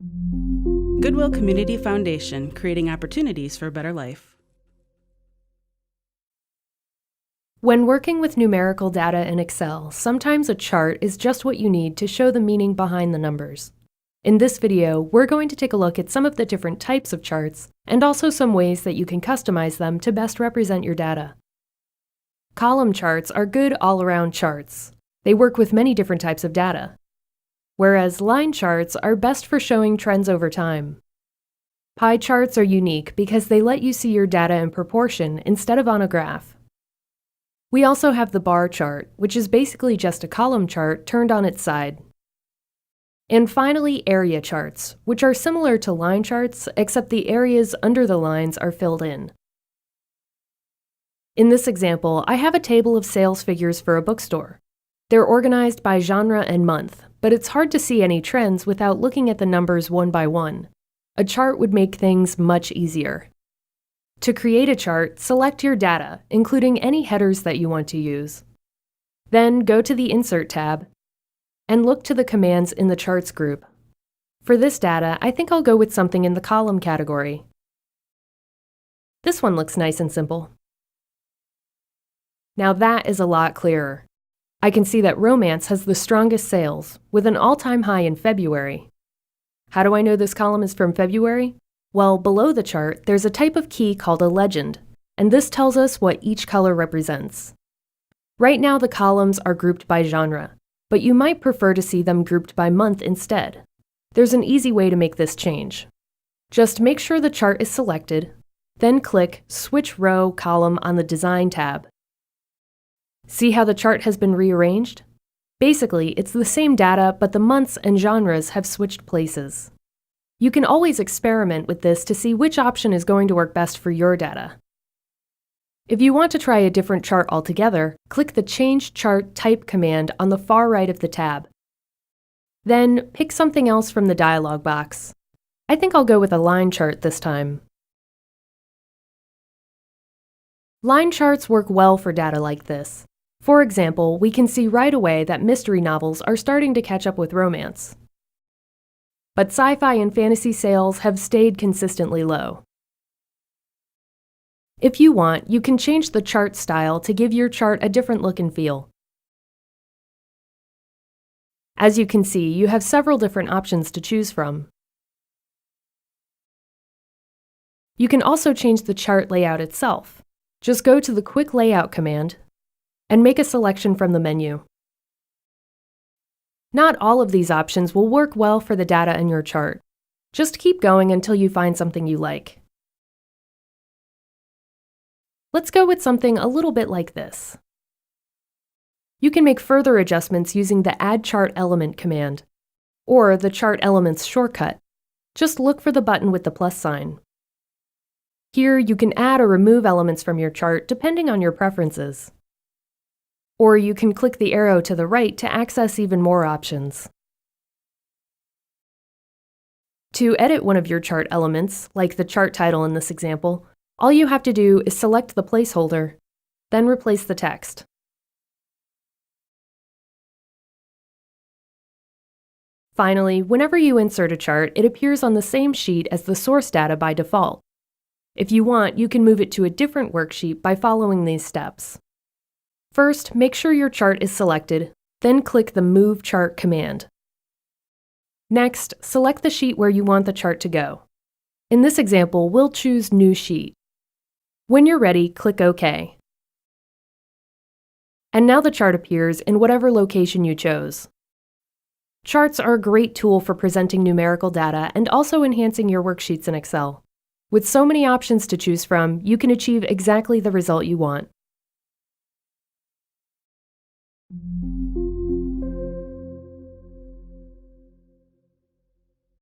Goodwill Community Foundation, creating opportunities for a better life. When working with numerical data in Excel, sometimes a chart is just what you need to show the meaning behind the numbers. In this video, we're going to take a look at some of the different types of charts and also some ways that you can customize them to best represent your data. Column charts are good all-around charts. They work with many different types of data, whereas line charts are best for showing trends over time. Pie charts are unique because they let you see your data in proportion instead of on a graph. We also have the bar chart, which is basically just a column chart turned on its side. And finally, area charts, which are similar to line charts, except the areas under the lines are filled in. In this example, I have a table of sales figures for a bookstore. They're organized by genre and month, but it's hard to see any trends without looking at the numbers one by one. A chart would make things much easier. To create a chart, select your data, including any headers that you want to use. Then go to the Insert tab and look to the commands in the Charts group. For this data, I think I'll go with something in the column category. This one looks nice and simple. Now that is a lot clearer. I can see that romance has the strongest sales, with an all-time high in February. How do I know this column is from February? Well, below the chart, there's a type of key called a legend, and this tells us what each color represents. Right now, the columns are grouped by genre, but you might prefer to see them grouped by month instead. There's an easy way to make this change. Just make sure the chart is selected, then click Switch Row Column on the Design tab. See how the chart has been rearranged? Basically, it's the same data, but the months and genres have switched places. You can always experiment with this to see which option is going to work best for your data. If you want to try a different chart altogether, click the Change Chart Type command on the far right of the tab. Then, pick something else from the dialog box. I think I'll go with a line chart this time. Line charts work well for data like this. For example, we can see right away that mystery novels are starting to catch up with romance. But sci-fi and fantasy sales have stayed consistently low. If you want, you can change the chart style to give your chart a different look and feel. As you can see, you have several different options to choose from. You can also change the chart layout itself. Just go to the Quick Layout command and make a selection from the menu. Not all of these options will work well for the data in your chart. Just keep going until you find something you like. Let's go with something a little bit like this. You can make further adjustments using the Add Chart Element command, or the Chart Elements shortcut. Just look for the button with the plus sign. Here, you can add or remove elements from your chart depending on your preferences. Or you can click the arrow to the right to access even more options. To edit one of your chart elements, like the chart title in this example, all you have to do is select the placeholder, then replace the text. Finally, whenever you insert a chart, it appears on the same sheet as the source data by default. If you want, you can move it to a different worksheet by following these steps. First, make sure your chart is selected, then click the Move Chart command. Next, select the sheet where you want the chart to go. In this example, we'll choose New Sheet. When you're ready, click OK. And now the chart appears in whatever location you chose. Charts are a great tool for presenting numerical data and also enhancing your worksheets in Excel. With so many options to choose from, you can achieve exactly the result you want.